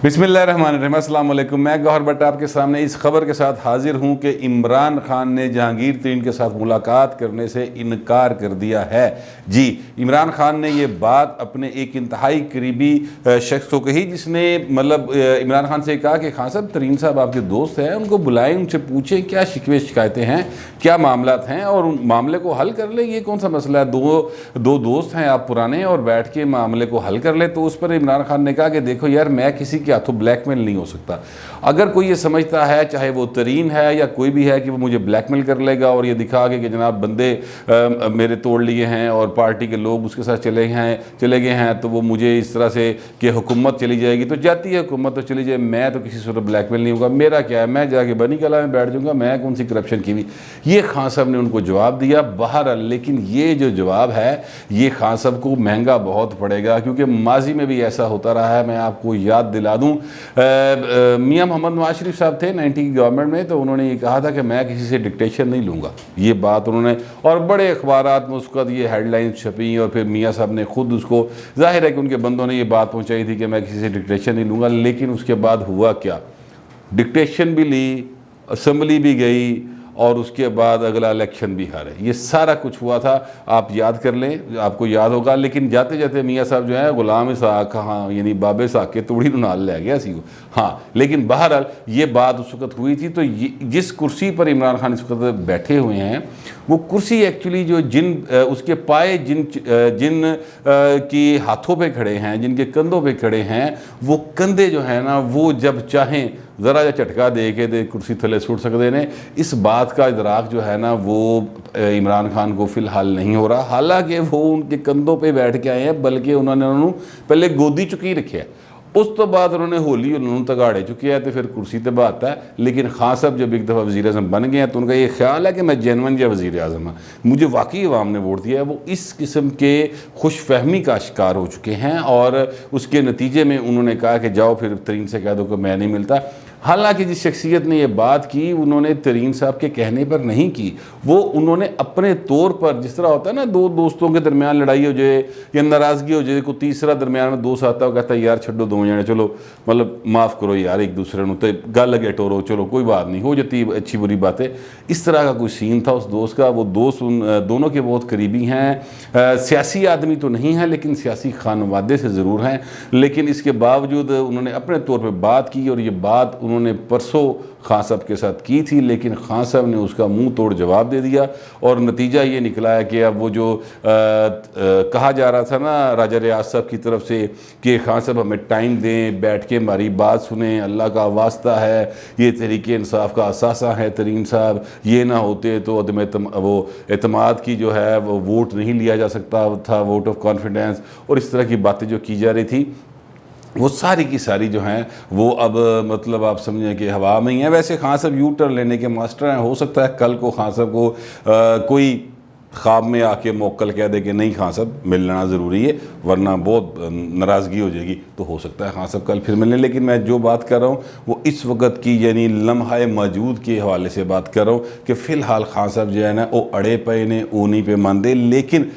बिस्मिल्लाहिर्रहमानिर्रहीम, अस्सलाम वालेकुम। मैं गौहर भट्ट आपके सामने इस खबर के साथ हाजिर हूं कि इमरान खान ने जहांगीर तरीन के साथ मुलाकात करने से इनकार कर दिया है। जी, इमरान खान ने ये बात अपने एक इंतहाई करीबी शख्स को कही, जिसने इमरान खान से कहा कि खान साहब, तरीन साहब आपके दोस्त हैं, उनको बुलाएं, उनसे पूछें क्या शिकवे शिकायतें हैं, क्या मामला हैं, और उन मामले को हल कर लें। ये कौन सा मसला है, दो दोस्त हैं आप पुराने, और बैठ के मामले को हल कर ले। तो उस पर इमरान खान ने कहा कि देखो यार, मैं किसी के हाथों ब्लैकमेल नहीं हो सकता। अगर कोई ये समझता है, चाहे वो तरीन है या कोई भी है, कि वो मुझे ब्लैकमेल कर लेगा और ये दिखा के कि जनाब बंदे मेरे तोड़ लिए हैं और पार्टी के लोग उसके साथ चले गए हैं, तो वो मुझे इस तरह से कि हुकूमत चली जाएगी, तो जाती है हुकूमत तो चली जाए, मैं तो किसी सूरत ब्लैकमेल नहीं होगा, मेरा क्या है, मैं जाके बनी कला में बैठ जाऊँगा, मैं कौन सी करप्शन की हुई। ये खान साहब ने उनको जवाब दिया बहरहाल। लेकिन ये जो जवाब है, ये खान साहब को महंगा बहुत पड़ेगा, क्योंकि माजी में भी ऐसा होता रहा है। मैं आपको याद दिला दूं, मियां मोहम्मद नवाज शरीफ साहब थे 90 की गवर्नमेंट में, तो उन्होंने ये कहा था कि मैं किसी से डिक्टेशन नहीं लूँगा। ये बात उन्होंने, और बड़े अखबारात में उसका ये हेडलाइंस छपी, और फिर मियां साहब ने खुद उसको, जाहिर है कि उनके बंदों ने ये बात पहुँचाई थी कि मैं किसी से डिक्टेशन नहीं लूँगा। लेकिन उसके बाद हुआ क्या, डिक्टेशन भी ली, असम्बली भी गई, और उसके बाद अगला इलेक्शन भी हारे। ये सारा कुछ हुआ था, आप याद कर लें, आपको याद होगा। लेकिन जाते जाते मियाँ साहब जो है गुलाम इसहाक, हाँ यानी बाबे साहब के तोड़ी नाल ले गया सी वो। हाँ, लेकिन बहरहाल ये बात उस वक्त हुई थी। तो जिस कुर्सी पर इमरान खान इस वक्त बैठे हुए हैं, वो कुर्सी एक्चुअली जो उसके पाए जिन की हाथों पे खड़े हैं, जिनके कंधों पे खड़े हैं, वो कंधे जो है ना, वो जब चाहें ज़रा जा झटका दे के दे कुर्सी थले सुट सकते हैं। इस बात का इदराक जो है ना, वो इमरान खान को फ़िलहाल नहीं हो रहा। हालांकि वो उनके कंधों पे बैठ के आए हैं, बल्कि उन्होंने पहले गोदी चुकी रखे है, उस तो बाद उन्होंने होली उन्होंने तगाड़े चुके हैं, तो फिर कुर्सी तो बात है। लेकिन खान साहब जब एक दफ़ा वज़ीर आज़म बन गए हैं, तो उनका ये ख्याल है कि मैं जेनवन या वज़ीर आज़म है, मुझे वाकई अवाम ने वोट दिया है। वो इस किस्म के खुश फहमी का शिकार हो चुके हैं, और उसके नतीजे में उन्होंने कहा कि जाओ फिर तरीन से कह दो कि मैं नहीं मिलता। हालांकि जिस शख्सियत ने यह बात की, उन्होंने तरीन साहब के कहने पर नहीं की, वो उन्होंने अपने तौर पर, जिस तरह होता है ना, दो दोस्तों के दरमियान लड़ाई हो जाए या नाराज़गी हो जाए, कोई तीसरा दरमियान में दोस्त आता है, कहता है यार छड्डो दो जने, चलो माफ़ करो यार एक दूसरे को, तो गल लगे टोरो, चलो कोई बात नहीं, हो जाती अच्छी बुरी बातें। इस तरह का कोई सीन था उस दोस्त का। वो दोस्त उन दोनों के बहुत करीबी हैं, सियासी आदमी तो नहीं हैं, लेकिन सियासी खानवादे से ज़रूर हैं। लेकिन इसके बावजूद उन्होंने अपने तौर पर बात की, और ये बात उन्होंने परसों खान साहब के साथ की थी, लेकिन खान साहब ने उसका मुंह तोड़ जवाब दे दिया। और नतीजा ये निकला है कि अब वो जो कहा जा रहा था ना राजा रियाज साहब की तरफ से कि खान साहब हमें टाइम दें, बैठ के हमारी बात सुने, अल्लाह का वास्ता है, ये तहरीके इंसाफ का असासा है तरीन साहब, ये ना होते तो वो एतमाद की जो है वो वोट नहीं लिया जा सकता था, वोट ऑफ कॉन्फिडेंस, और इस तरह की बातें जो की जा रही थी, वो सारी की सारी जो हैं वो अब आप समझें कि हवा में ही है। वैसे खान साहब यू टर्न लेने के मास्टर हैं। हो सकता है कल को खान साहब को कोई ख्वाब में आके मोक्कल कह दे कि नहीं खान साहब मिलना ज़रूरी है, वरना बहुत नाराज़गी हो जाएगी। तो हो सकता है खान साहब कल फिर मिलने। लेकिन मैं जो बात कर रहा हूँ वो इस वक्त की, यानी लम्हा मौजूद के हवाले से बात कर रहा हूँ कि फ़िलहाल खान साहब जो है ना, वो अड़े पे ने वो नहीं पे मानते। लेकिन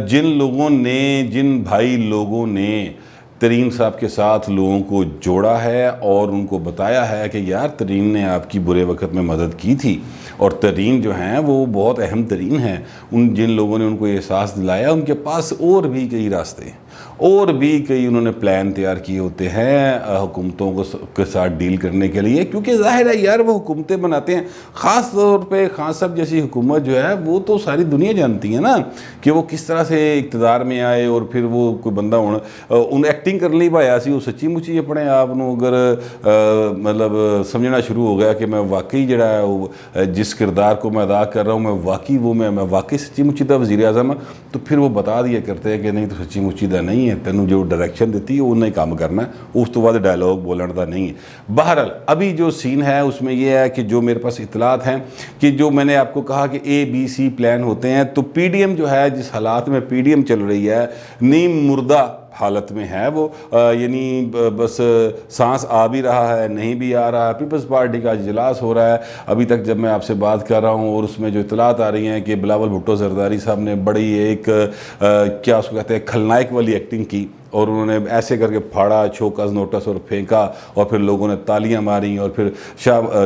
जिन भाई लोगों ने तरीन साहब के साथ लोगों को जोड़ा है और उनको बताया है कि यार तरीन ने आपकी बुरे वक्त में मदद की थी, और तरीन जो हैं वो बहुत अहम तरीन हैं, जिन लोगों ने उनको एहसास दिलाया, उनके पास और भी कई रास्ते हैं, और भी कई उन्होंने प्लान तैयार किए होते हैं हुकूमतों के साथ डील करने के लिए। क्योंकि जाहिर है यार, वो हुकूमतें बनाते हैं, ख़ास तौर पे खान साहब जैसी हुकूमत जो है, वो तो सारी दुनिया जानती है ना कि वो किस तरह से इक़्तिदार में आए, और फिर वो कोई बंदा उन एक्टिंग कर ली भाया सी, वो सच्ची मुच्ची अपने आप को अगर समझना शुरू हो गया कि मैं वाकई जड़ा है वो जिस किरदार को मैं अदा कर रहा हूँ, मैं वाकई सच्ची मुच्ची दा वज़ीर आज़म, तो फिर वो बता दिया करते हैं कि नहीं तो सच्ची मुच्ची दा नहीं है, तेनों जो डायरेक्शन दी है उन्हें काम करना है, उस तो बाद डायलॉग बोलने का नहीं है। बहरहाल अभी जो सीन है उसमें यह है कि जो मेरे पास इतलात हैं कि जो मैंने आपको कहा कि ABC प्लान होते हैं, तो PDM जो है, जिस हालात में PDM चल रही है, नीम मुर्दा हालत में है वो, यानी बस सांस आ भी रहा है, नहीं भी आ रहा है। पीपल्स पार्टी का इजलास हो रहा है अभी तक जब मैं आपसे बात कर रहा हूँ, और उसमें जो इतलात आ रही हैं कि बिलावल भुट्टो जरदारी साहब ने बड़ी एक क्या उसको कहते हैं खलनायक वाली एक्टिंग की और उन्होंने ऐसे करके फाड़ा शोकस नोटिस और फेंका, और फिर लोगों ने तालियां मारी, और फिर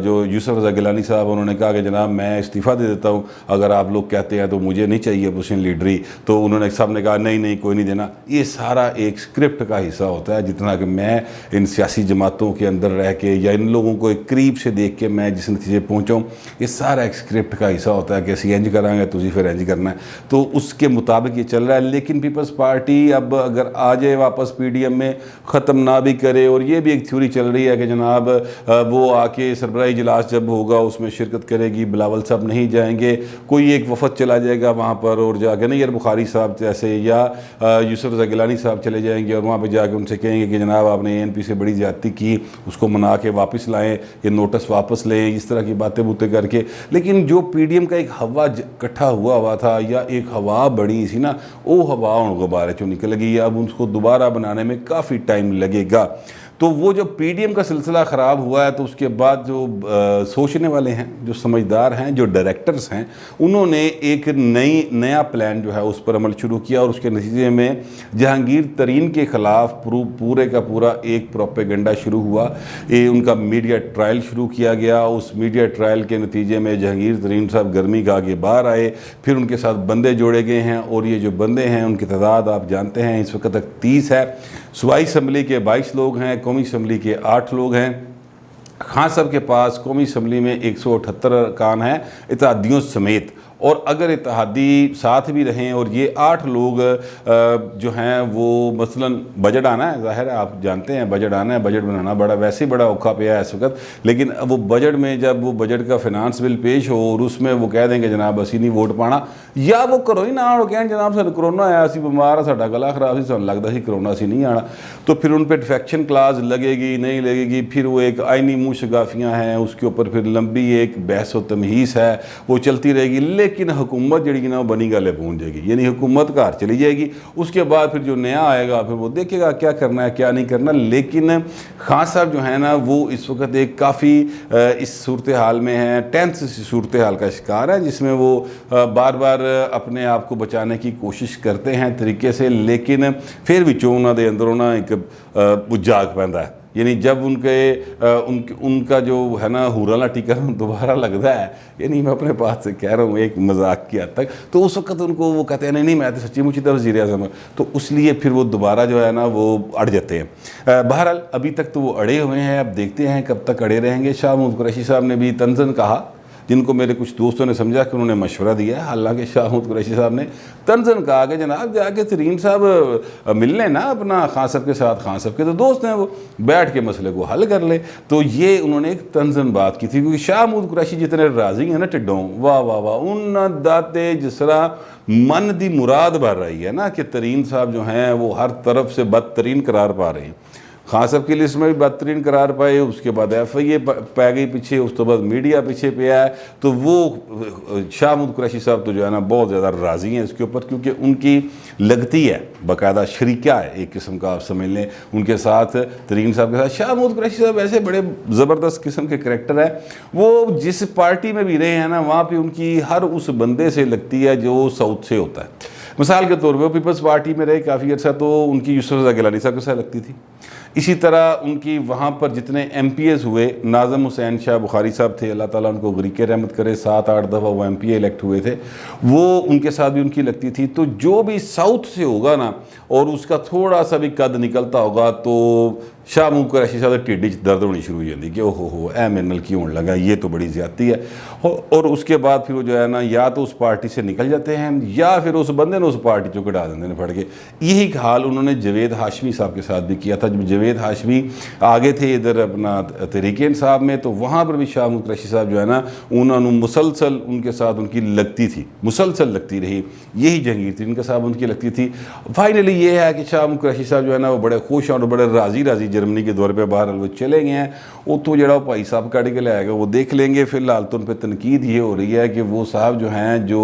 जो यूसुफ रज़ा गिलानी साहब उन्होंने कहा कि जनाब मैं इस्तीफ़ा दे देता हूं, अगर आप लोग कहते हैं तो मुझे नहीं चाहिए अपोजिशन लीडरी। तो उन्होंने सब ने कहा नहीं नहीं कोई नहीं देना। ये सारा एक स्क्रिप्ट का हिस्सा होता है, जितना कि मैं इन सियासी जमातों के अंदर रह के या इन लोगों को एक करीब से देख के मैं जिस नतीजे पहुँचाऊँ, ये सारा एक स्क्रिप्ट का हिस्सा होता है कि असी इंज करांगे तुझी फिर इंज करना है, तो उसके मुताबिक ये चल रहा है। लेकिन पीपल्स पार्टी अब अगर आ जाए वापस पीडीएम में, ख़त्म ना भी करे, और ये भी एक थ्योरी चल रही है कि जनाब वो आके सरबराही इजलास जब होगा उसमें शिरकत करेगी, बिलावल साहब नहीं जाएंगे, कोई एक वफद चला जाएगा वहाँ पर और जाके नैयर बुखारी साहब जैसे या यूसुफ रज़ा गिलानी साहब चले जाएंगे और वहाँ पर जाके उनसे कहेंगे कि जनाब आपने ANP से बड़ी ज़्यादती की, उसको मना के वापस लाएँ, ये नोटिस वापस लें, इस तरह की बातें बूतें करके। लेकिन जो पीडीएम का एक हवा इकट्ठा हुआ था या एक हवा बड़ी सी ना, वो हवा उन गुब्बारे चो निकल गई, अब उसको दोबारा बनाने में काफ़ी टाइम लगेगा। तो वो जो पीडीएम का सिलसिला ख़राब हुआ है, तो उसके बाद जो सोचने वाले हैं, जो समझदार हैं, जो डायरेक्टर्स हैं, उन्होंने एक नया प्लान जो है उस पर अमल शुरू किया, और उसके नतीजे में जहांगीर तरीन के ख़िलाफ़ पूरे का पूरा एक प्रोपेगेंडा शुरू हुआ। ये उनका मीडिया ट्रायल शुरू किया गया। उस मीडिया ट्रायल के नतीजे में जहांगीर तरीन साहब गर्मी का आगे बाहर आए, फिर उनके साथ बंदे जोड़े गए हैं, और ये जो बंदे हैं उनकी तादाद आप जानते हैं इस वक्त तक 30 है। सूबाई असम्बली के 22 लोग हैं, कौमी असम्बली के 8 लोग हैं। खान साहब के पास कौमी असम्बली में 178 अरकान हैं इत्तेहादियों समेत, और अगर इत्तेहादी साथ भी रहें और ये 8 लोग जो हैं वो मसलन बजट आना है, ज़ाहिर है आप जानते हैं बजट आना है, बजट बनाना वैसे ही बड़ा औखा पे है इस वक्त। लेकिन वो बजट में जब वो बजट का फिनांस बिल पेश हो और उसमें वो कह देंगे जनाब असी नहीं वोट पाना, या वो करो ही ना, और कहें जनाब सानू करोना आया, असी बीमार, साडा गला खराब सी, सानू लगदा सी करोना असी नहीं आना, तो फिर उन पर डिफेक्शन क्लास लगेगी नहीं लगेगी, फिर वो एक आइनी मुँह शगाफियाँ हैं, उसके ऊपर फिर लंबी एक बहस व तमहीस है, वो चलती रहेगी। लेकिन हुकूमत जी ना वो बनी गल पहुँच जाएगी, यानी हुकूमत घर चली जाएगी। उसके बाद फिर जो नया आएगा फिर वो देखेगा क्या करना है क्या नहीं करना। लेकिन खान साहब जो है ना वो इस वक्त एक काफ़ी इस सूरत हाल में है, टेंस सूरत हाल का शिकार है, जिसमें वो बार बार अपने आप को बचाने की कोशिश करते हैं तरीके से, लेकिन फिर भी उन्होंने अंदरों ना एक जाग पैदा है। यानी जब उनका जो है ना हुराला टीका दोबारा लगता है, यानी मैं अपने पास से कह रहा हूँ एक मजाक की हद तक, तो उस वक्त उनको वो कहते हैं नहीं मैं तो सच्ची मुच्ची तरह वज़ीर आज़म, तो उसलिए फिर वो दोबारा जो है ना वो अड़ जाते हैं। बहरहाल अभी तक तो वो अड़े हुए हैं, अब देखते हैं कब तक अड़े रहेंगे। शाह महमूद कुरैशी साहब ने भी तंज़न कहा, जिनको मेरे कुछ दोस्तों ने समझा कि उन्होंने मशवरा दिया है, हालांकि शाह महमूद कुरैशी साहब ने तंज़न कहा कि जनाब जाके तरीन साहब मिल लें ना अपना खान साहब के साथ, खान साहब के तो दोस्त हैं, वो बैठ के मसले को हल कर ले। तो ये उन्होंने एक तंज़न बात की थी, क्योंकि शाह महमूद कुरैशी जितने राजी हैं ना टिड्डों, वाह वाह वाह, उन दाते जिस तरह मन दी मुराद भर रही है ना कि तरीन साहब जो हैं वो हर तरफ से बदतरीन करार पा रहे हैं। खान साहब की लिस्ट में भी बदतरीन करार पाए, उसके बाद FIA पै गई पीछे, उस तो बाद मीडिया पीछे पे आया। तो वो शाह महमूद कुरैशी साहब तो जो है ना बहुत ज़्यादा राज़ी हैं इसके ऊपर, क्योंकि उनकी लगती है बाकायदा शरीका है एक किस्म का, आप समझ लें उनके साथ तरीन साहब के साथ। शाह महमूद कुरैशी साहब ऐसे बड़े ज़बरदस्त किस्म के करैक्टर हैं, वो जिस पार्टी में भी रहे हैं ना वहाँ पर उनकी हर उस बंदे से लगती है जो साउथ से होता है। मिसाल के तौर पर पीपल्स पार्टी में रहे काफ़ी अर्सा, तो उनकी यूसुफ रज़ा गिलानी साहब के साथ लगती थी। इसी तरह उनकी वहाँ पर जितने MPAs हुए, नाज़म हुसैन शाह बुखारी साहब थे, अल्लाह ताला उनको गरीक़ रहमत करे, 7-8 दफ़ा वो MPA इलेक्ट हुए थे, वो उनके साथ भी उनकी लगती थी। तो जो भी साउथ से होगा ना और उसका थोड़ा सा भी कद निकलता होगा, तो शाह महमूद कुरैशी साहब टिड्डी दर्द होनी शुरू हो जाती कि ओहो ए मेरे नाल क्यों होने लगा, ये तो बड़ी ज़्यादती है। और उसके बाद फिर वो जो है ना या तो उस पार्टी से निकल जाते हैं या फिर उस बंदे ने उस पार्टी चो कटा देते हैं फट के। यही हाल उन्होंने जवेद हाशमी साहब के साथ भी किया था। जब जवेद हाशमी आगे थे इधर अपना तहरीक इंसाफ में, तो वहाँ पर भी शाह महमूद कुरैशी साहब जो है ना उन्होंने मुसलसल उनके साथ उनकी लगती थी, मुसलसल लगती रही। यही जहांगीर तरीन के साथ उनकी लगती थी। फाइनली ये है कि शाह महमूद कुरैशी साहब जो है ना वो बड़े खुश और बड़े राजी जर्मनी के दौरे पे बाहर वो चले गए हैं। उतो जड़ा भाई साहब कट के लाएगा वो देख लेंगे। फिलहाल तो उन पर तनकीद ये हो रही है कि वो साहब जो हैं जो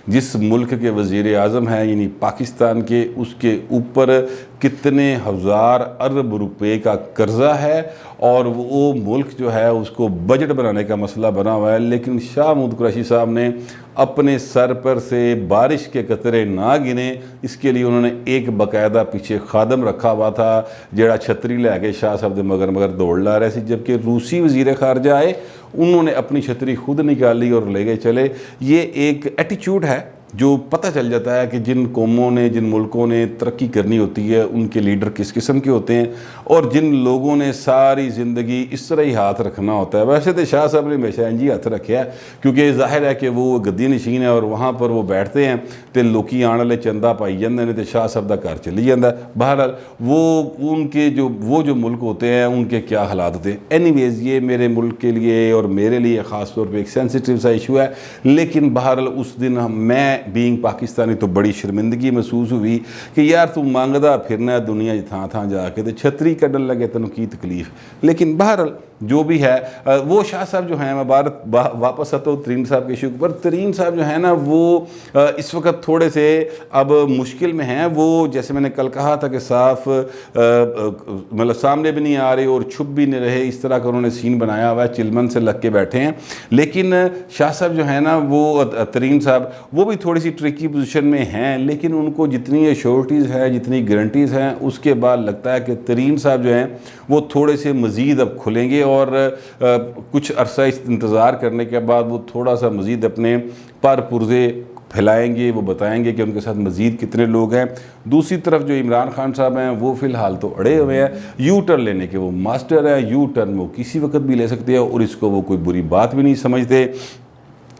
जिस मुल्क के वज़ीर आज़म हैं यानी पाकिस्तान के, उसके ऊपर कितने हज़ार अरब रुपए का कर्जा है और वो मुल्क जो है उसको बजट बनाने का मसला बना हुआ है। लेकिन शाह महमूद कुरैशी साहब ने अपने सर पर से बारिश के कतरे ना गिने, इसके लिए उन्होंने एक बाकायदा पीछे खादम रखा हुआ था जड़ा छतरी लैके शाह साहब के मगर मगर दौड़ ला रहे थे। जबकि रूसी वज़ीर ख़ारजा आए, उन्होंने अपनी छतरी खुद निकाली और ले गए चले। ये एक एटीट्यूड है जो पता चल जाता है कि जिन कौमों ने, जिन मुल्कों ने तरक्की करनी होती है उनके लीडर किस किस्म के होते हैं, और जिन लोगों ने सारी ज़िंदगी इस तरह ही हाथ रखना होता है। वैसे तो शाह साहब ने हमेशा इंजी हाथ रखे है, क्योंकि जाहिर है कि वो गद्दी नशीन है और वहाँ पर वो बैठते हैं तो लोकी आने वाले चंदा पाई जाते हैं तो शाह साहब का घर चली जाता है। बहरहाल वो उनके जो मुल्क होते हैं उनके क्या हालात होते हैं। एनीवेज़ ये मेरे मुल्क के लिए और मेरे लिए ख़ास तौर पर एक सेंसिटिव सा इशू है। लेकिन बहरहाल उस दिन मैं बीइंग पाकिस्तानी तो बड़ी शर्मिंदगी महसूस हुई कि यार तू मंगदा फिरना दुनिया थां थां जाके तो छतरी कड्डन लगे, तेन की तकलीफ। लेकिन बहरहाल जो भी है, वो शाह साहब जो हैं, मैं वापस आता हूँ तरीन साहब के इशू पर। तरीन साहब जो है ना वो इस वक्त थोड़े से अब मुश्किल में हैं। वो जैसे मैंने कल कहा था कि साफ मतलब सामने भी नहीं आ रहे और छुप भी नहीं रहे, इस तरह का उन्होंने सीन बनाया हुआ है, चिलमन से लग के बैठे हैं। लेकिन शाह साहब जो है ना वो तरीन साहब वो भी थोड़ी सी ट्रिकी पोजीशन में हैं, लेकिन उनको जितनी एश्योरिटीज़ हैं, जितनी गारंटीज़ हैं, उसके बाद लगता है कि तरीन साहब जो हैं वो थोड़े से मज़ीद अब खुलेंगे और कुछ अरसा इंतज़ार करने के बाद वो थोड़ा सा मज़ीद अपने पर पुर्जे फैलाएंगे, वो बताएंगे कि उनके साथ मज़ीद कितने लोग हैं। दूसरी तरफ जो इमरान खान साहब हैं वो फ़िलहाल तो अड़े हुए हैं, यू टर्न लेने के वो मास्टर हैं। यू टर्न वो किसी वक्त भी ले सकते हैं और इसको वो कोई बुरी बात भी नहीं समझते,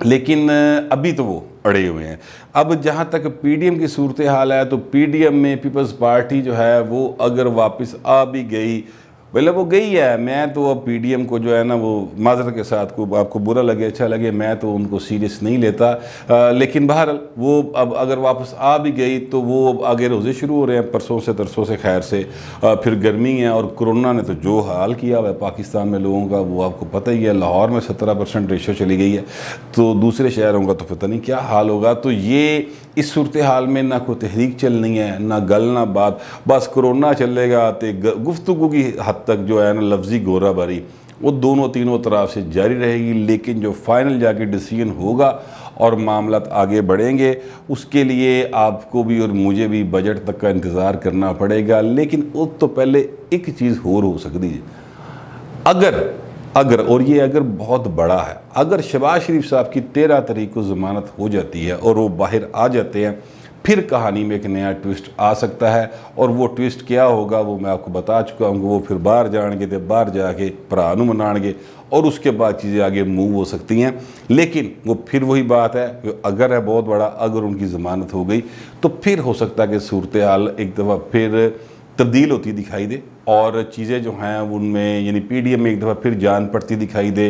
लेकिन अभी तो वो अड़े हुए हैं। अब जहाँ तक पीडीएम की सूरत हाल है तो पीडीएम में पीपल्स पार्टी जो है वो अगर वापस आ भी गई, मतलब वो गई है। मैं तो अब पीडीएम को जो है ना वो माजरत के साथ को आपको बुरा लगे अच्छा लगे, मैं तो उनको सीरियस नहीं लेता। लेकिन बहरहाल वो अब अगर वापस आ भी गई तो वो अब आगे रोज़े शुरू हो रहे हैं परसों से तरसों से खैर से। फिर गर्मी है और कोरोना ने तो जो हाल किया हुआ है पाकिस्तान में लोगों का वो आपको पता ही है। लाहौर में 17% रेशो चली गई है, तो दूसरे शहरों का तो पता नहीं क्या हाल होगा। तो ये इस सूरत हाल में ना कोई तहरीक चलनी है, ना गल ना बात, बस कोरोना चलेगा तो गुफ्तगू की हद तक जो है ना लफ्ज़ी गोराबारी वो दोनों तीनों तरफ से जारी रहेगी। लेकिन जो फाइनल जाके डिसीजन होगा और मामला आगे बढ़ेंगे उसके लिए आपको भी और मुझे भी बजट तक का इंतज़ार करना पड़ेगा। लेकिन उस तो पहले एक चीज़ और हो सकती है, अगर और ये अगर बहुत बड़ा है, अगर शहबाज शरीफ साहब की 13 तारीख को ज़मानत हो जाती है और वो बाहर आ जाते हैं, फिर कहानी में एक नया ट्विस्ट आ सकता है। और वो ट्विस्ट क्या होगा वो मैं आपको बता चुका हूँ। वो फिर बाहर जाएंगे तो बाहर जाके भरा नूं मनाएंगे और उसके बाद चीज़ें आगे मूव हो सकती हैं। लेकिन वो फिर वही बात है, अगर है बहुत बड़ा, अगर उनकी ज़मानत हो गई तो फिर हो सकता है कि सूरत हाल एक दफ़ा फिर तब्दील होती दिखाई दे और चीज़ें जो हैं उनमें यानी पीडीएम में एक दफ़ा फिर जान पड़ती दिखाई दे।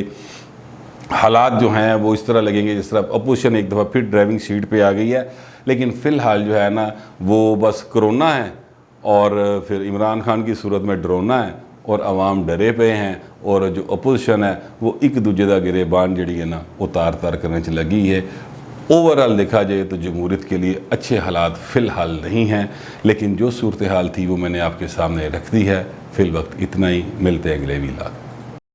हालात जो हैं वो इस तरह लगेंगे जिस तरह अपोजिशन एक दफ़ा फिर ड्राइविंग सीट पे आ गई है। लेकिन फ़िलहाल जो है ना वो बस कोरोना है और फिर इमरान खान की सूरत में डरोना है और आवाम डरे पे हैं और जो अपोजिशन है वो एक दूजे का गिरेबान जी है ना वो तार तार करने च लगी है। ओवरऑल देखा जाए तो जमहूरियत के लिए अच्छे हालात फ़िलहाल नहीं हैं, लेकिन जो सूरत हाल थी वो मैंने आपके सामने रख दी है। फ़िल वक्त इतना ही, मिलते हैं अगले व्लॉग।